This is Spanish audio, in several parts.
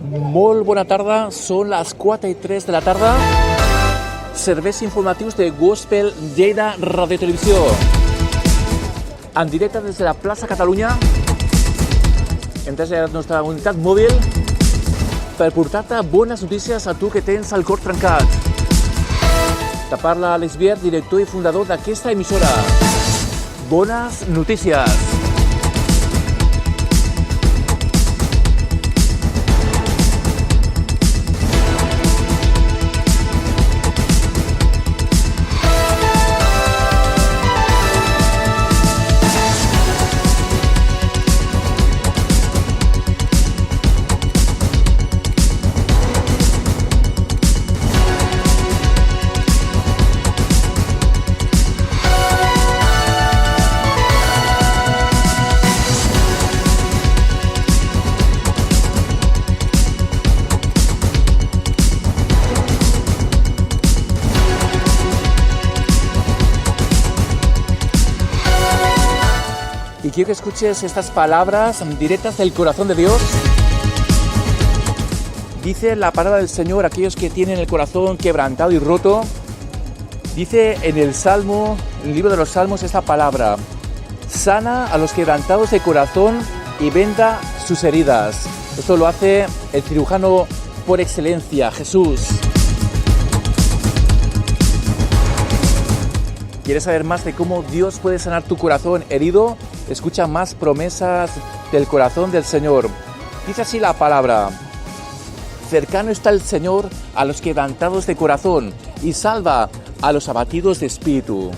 Molt bona tarda, són les 4:03 de la tarda. Serveis informatius de Gospel Lleida Radio Televisió. En directe des de la plaça Catalunya, des de la nostra unitat mòbil, per portar-te bones notícies a tu que tens el cor trencat. Te parla Alex Vier, director i fundador d'aquesta emissora. Bones notícies. Y quiero que escuches estas palabras directas del corazón de Dios. Dice la palabra del Señor a aquellos que tienen el corazón quebrantado y roto. Dice en el Salmo, en el libro de los Salmos, esta palabra: sana a los quebrantados de corazón y venda sus heridas. Esto lo hace el cirujano por excelencia, Jesús. ¿Quieres saber más de cómo Dios puede sanar tu corazón herido? Escucha más promesas del corazón del Señor. Dice así la palabra: cercano está el Señor a los quebrantados de corazón y salva a los abatidos de espíritu.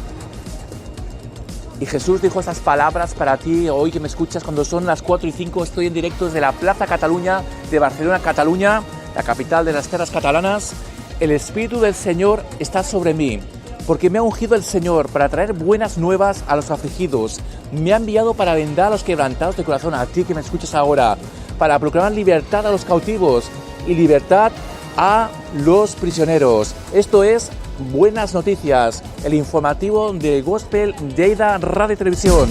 Y Jesús dijo estas palabras para ti hoy que me escuchas cuando son las 4:05. Estoy en directo desde la Plaza Cataluña de Barcelona, Cataluña, la capital de las tierras catalanas. El Espíritu del Señor está sobre mí, porque me ha ungido el Señor para traer buenas nuevas a los afligidos. Me ha enviado para vendar a los quebrantados de corazón, a ti que me escuchas ahora, para proclamar libertad a los cautivos y libertad a los prisioneros. Esto es Buenas Noticias, el informativo de Gospel Lleida Radio Televisión.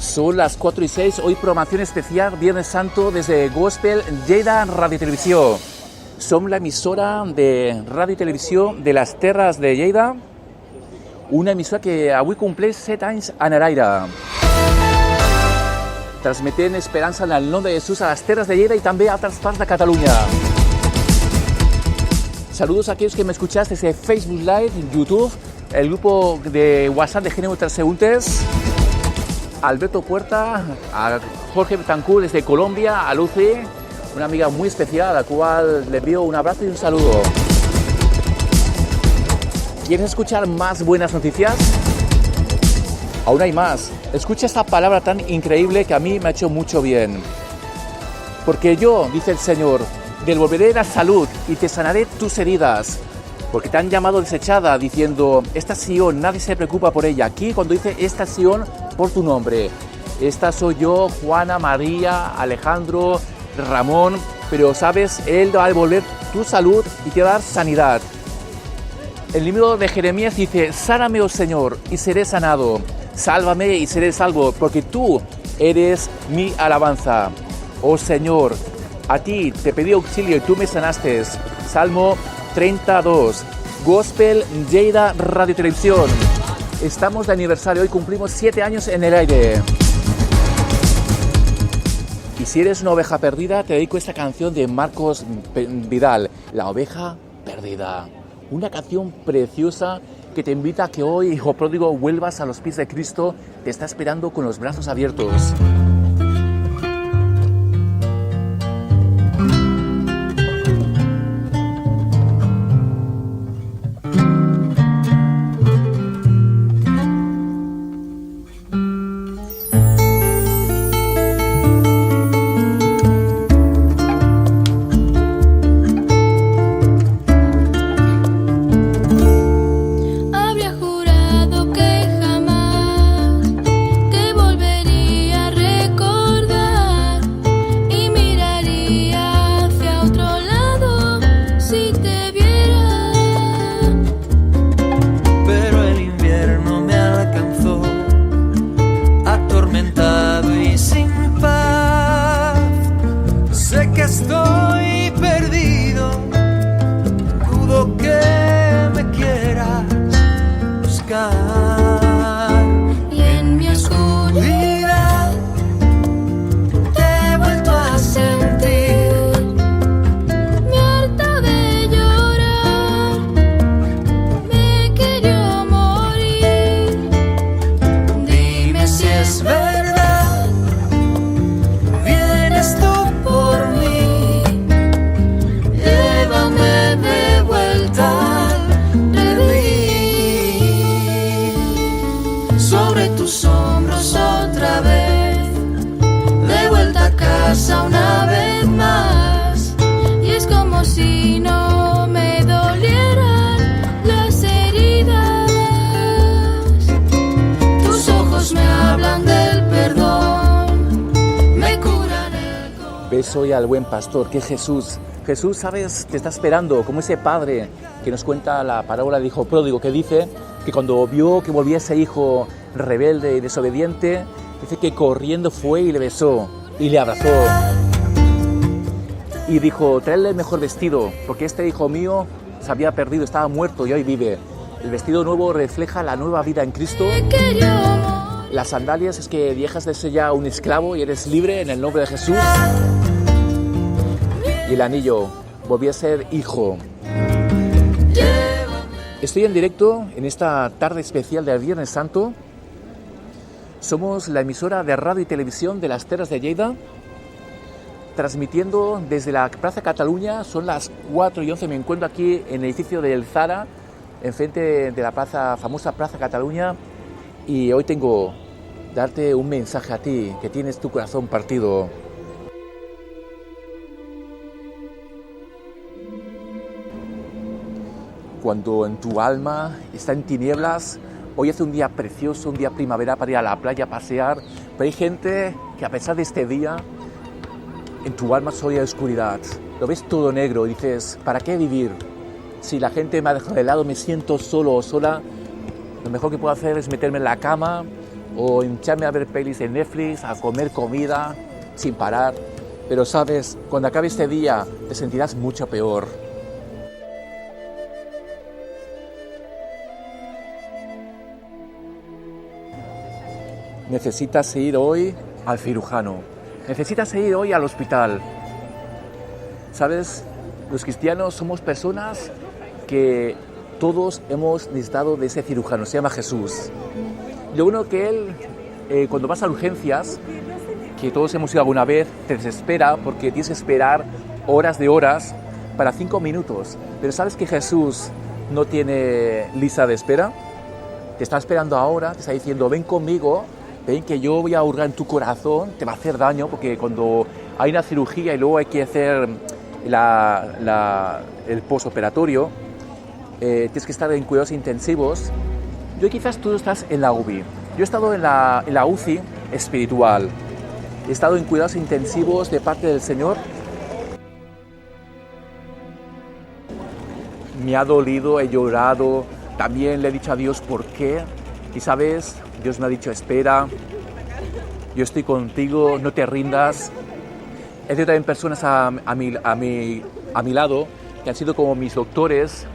Son las 4:06, hoy programación especial, Viernes Santo, desde Gospel Lleida Radio Televisió. Som la emissora de ràdio i televisió de les Terres de Lleida, una emissora que avui compleix 7 anys en el aire, transmetent esperança en el nom de Jesús a les Terres de Lleida y també a altres parts de Catalunya. Saludos a aquellos que me escuchas desde Facebook Live, YouTube, el grupo de WhatsApp de Género Transeúntes, Alberto Puerta, a Jorge Betancourt desde Colombia, a Lucy, una amiga muy especial a la cual le envío un abrazo y un saludo. ¿Quieres escuchar más buenas noticias? Aún hay más. Escucha esta palabra tan increíble que a mí me ha hecho mucho bien. Porque yo, dice el Señor, devolveré la salud y te sanaré tus heridas. Porque te han llamado desechada, diciendo, esta Sión, nadie se preocupa por ella. Aquí cuando dice esta Sión, por tu nombre. Esta soy yo, Juana, María, Alejandro, Ramón. Pero sabes, Él va a devolver tu salud y te va a dar sanidad. El libro de Jeremías dice, sáname, oh Señor, y seré sanado. Sálvame y seré salvo, porque tú eres mi alabanza. Oh Señor, a ti te pedí auxilio y tú me sanaste. Salmo 32, Gospel Lleida Radio Televisión. Estamos de aniversario, hoy cumplimos 7 años en el aire. Y si eres una oveja perdida, te dedico esta canción de Marcos Vidal, La Oveja Perdida. Una canción preciosa que te invita a que hoy, hijo pródigo, vuelvas a los pies de Cristo. Te está esperando con los brazos abiertos. pasa una vez más. Y es como si no me dolieran las heridas. Tus ojos me hablan del perdón, me curan el corazón. Ves hoy al buen pastor, que es Jesús. Jesús, ¿sabes? Te está esperando, como ese padre que nos cuenta la parábola del hijo pródigo, que dice que cuando vio que volvía ese hijo rebelde y desobediente, dice que corriendo fue y le besó y le abrazó. Y dijo, traedle el mejor vestido, porque este hijo mío se había perdido, estaba muerto y hoy vive. El vestido nuevo refleja la nueva vida en Cristo. Las sandalias es que dejas de ser ya un esclavo y eres libre en el nombre de Jesús. Y el anillo, volví a ser hijo. Estoy en directo en esta tarde especial del Viernes Santo. Somos la emisora de radio y televisión de las Terras de Lleida, transmitiendo desde la Plaza Cataluña. Son las 4:11, me encuentro aquí en el edificio del Zara, enfrente de la famosa Plaza Cataluña, y hoy tengo que darte un mensaje a ti, que tienes tu corazón partido. Cuando en tu alma está en tinieblas, hoy hace un día precioso, un día primavera para ir a la playa a pasear, pero hay gente que a pesar de este día, en tu alma solo hay oscuridad. Lo ves todo negro y dices, ¿para qué vivir? Si la gente me ha dejado de lado, me siento solo o sola, lo mejor que puedo hacer es meterme en la cama o hincharme a ver pelis en Netflix, a comer comida sin parar. Pero sabes, cuando acabe este día te sentirás mucho peor. Necesitas ir hoy al cirujano. Necesitas ir hoy al hospital. ¿Sabes? Los cristianos somos personas que todos hemos necesitado de ese cirujano. Se llama Jesús. Lo bueno que Él, cuando vas a urgencias, que todos hemos ido alguna vez, te desespera porque tienes que esperar horas de horas para 5 minutos. Pero ¿sabes que Jesús no tiene lista de espera? Te está esperando ahora, te está diciendo, ven conmigo. Ven que yo voy a hurgar en tu corazón, te va a hacer daño, porque cuando hay una cirugía y luego hay que hacer el postoperatorio, tienes que estar en cuidados intensivos. Yo quizás tú estás en la UBI. Yo he estado en la UCI espiritual. He estado en cuidados intensivos de parte del Señor. Me ha dolido, he llorado. También le he dicho a Dios por qué. Y sabes, Dios me ha dicho, espera, yo estoy contigo, no te rindas. He tenido también personas a mi lado que han sido como mis doctores,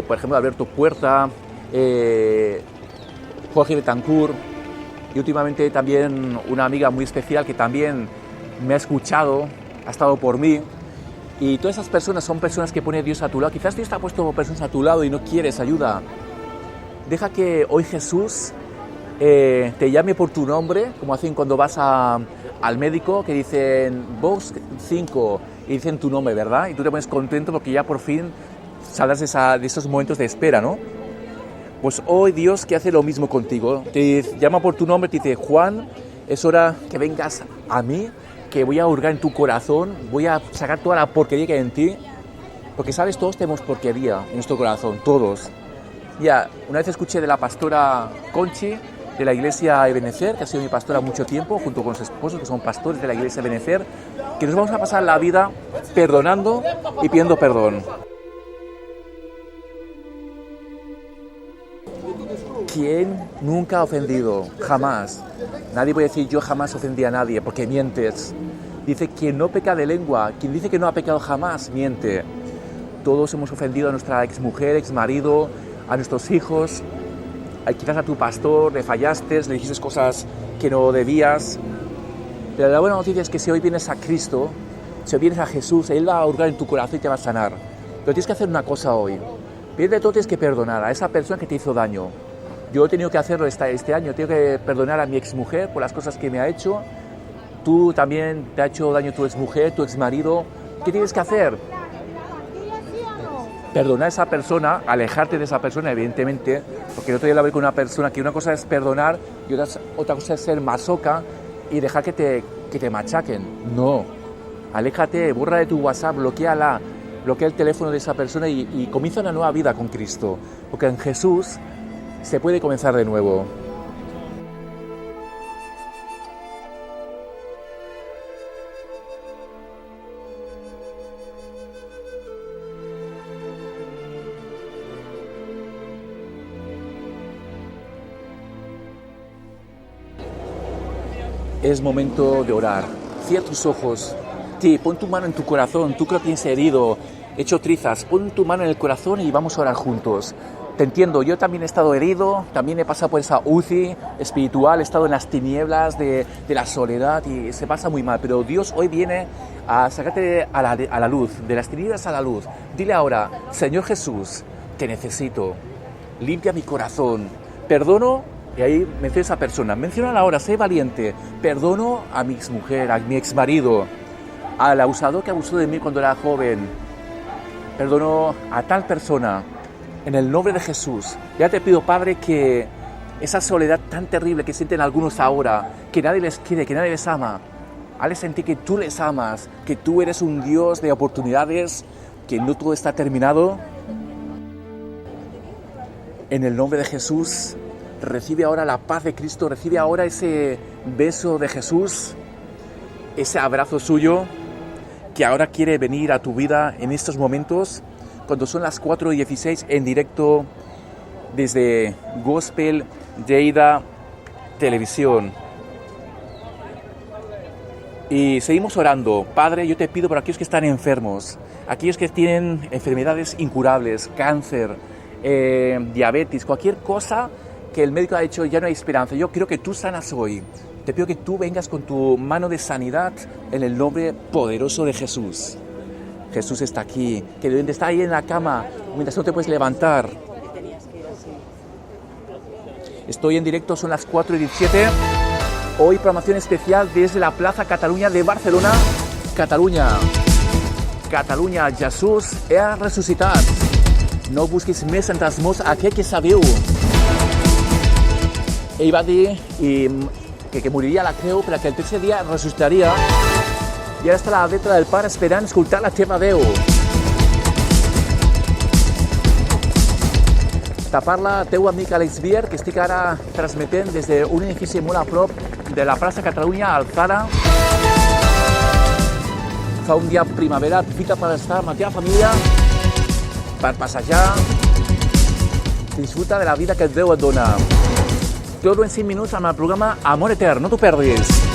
por ejemplo, Alberto Puerta, Jorge Betancourt, y últimamente también una amiga muy especial que también me ha escuchado, ha estado por mí. Y todas esas personas son personas que pone Dios a tu lado. Quizás Dios te ha puesto personas a tu lado y no quieres ayuda. Deja que hoy Jesús te llame por tu nombre, como hacen cuando vas al médico, que dicen box 5 y dicen tu nombre, ¿verdad? Y tú te pones contento porque ya por fin saldrás de esos momentos de espera, ¿no? Pues hoy Dios que hace lo mismo contigo, te llama por tu nombre, te dice, Juan, es hora que vengas a mí, que voy a hurgar en tu corazón, voy a sacar toda la porquería que hay en ti, porque sabes, todos tenemos porquería en nuestro corazón, todos. Ya, una vez escuché de la pastora Conchi, de la iglesia Ebenezer, que ha sido mi pastora mucho tiempo, junto con sus esposos, que son pastores de la iglesia Ebenezer, que nos vamos a pasar la vida perdonando y pidiendo perdón. ¿Quién nunca ha ofendido? Jamás. Nadie puede decir, yo jamás ofendí a nadie, porque mientes. Dice, quien no peca de lengua, quien dice que no ha pecado jamás, miente. Todos hemos ofendido a nuestra exmujer, exmarido, a nuestros hijos, quizás a tu pastor, le fallaste, le dijiste cosas que no debías. Pero la buena noticia es que si hoy vienes a Cristo, si hoy vienes a Jesús, Él va a hurgar en tu corazón y te va a sanar. Pero tienes que hacer una cosa hoy. Primero de todo tienes que perdonar a esa persona que te hizo daño. Yo he tenido que hacerlo este año, tengo que perdonar a mi exmujer por las cosas que me ha hecho. Tú también te ha hecho daño tu exmujer, tu exmarido. ¿Qué tienes que hacer? Perdonar a esa persona, alejarte de esa persona, evidentemente, porque el otro día hablé con una persona que una cosa es perdonar y otra cosa es ser masoca y dejar que que te machaquen. No. Aléjate, borra de tu WhatsApp, bloquea el teléfono de esa persona y comienza una nueva vida con Cristo. Porque en Jesús se puede comenzar de nuevo. Es momento de orar. Cierra tus ojos. Pon tu mano en tu corazón. Tú que lo tienes herido, hecho trizas. Pon tu mano en el corazón y vamos a orar juntos. Te entiendo, yo también he estado herido, también he pasado por esa UCI espiritual, he estado en las tinieblas de la soledad y se pasa muy mal. Pero Dios hoy viene a sacarte a la luz, de las tinieblas a la luz. Dile ahora, Señor Jesús, te necesito. Limpia mi corazón. Perdono. Y ahí menciona a esa persona. Menciona ahora, sé valiente. Perdono a mi exmujer, a mi exmarido, al abusador que abusó de mí cuando era joven. Perdono a tal persona. En el nombre de Jesús. Ya te pido, Padre, que esa soledad tan terrible que sienten algunos ahora, que nadie les quiere, que nadie les ama, hazles sentir que tú les amas, que tú eres un Dios de oportunidades, que no todo está terminado. En el nombre de Jesús, recibe ahora la paz de Cristo, recibe ahora ese beso de Jesús, ese abrazo suyo, que ahora quiere venir a tu vida en estos momentos, cuando son las 4:16 en directo desde Gospel Lleida Televisión. Y seguimos orando. Padre, yo te pido por aquellos que están enfermos, aquellos que tienen enfermedades incurables, cáncer, diabetes, cualquier cosa que el médico ha dicho ya no hay esperanza. Yo creo que tú sanas hoy. Te pido que tú vengas con tu mano de sanidad en el nombre poderoso de Jesús. Jesús está aquí, que está ahí en la cama, mientras no te puedes levantar. Estoy en directo, son las 4:17. Hoy programación especial desde la Plaza Catalunya de Barcelona. Catalunya, Jesús ha resucitat. No busquis més fantasmos aquell que sabeu. Ell va dir que moriria a la creu per que el tercer dia ressuscitaria. I ara està a la dreta del Pare esperant escoltar la teva veu. Te parla teu amic Àlex Bier, que estic ara transmetent des d'un edifici molt a prop de la plaça Catalunya, al Zara. Fa un dia primavera, aprofita per estar amb la teva família, per passejar. Disfruta de la vida que Déu et dona. Todo en 5 minuts amb el programa Amor Etern, no t'ho perdis.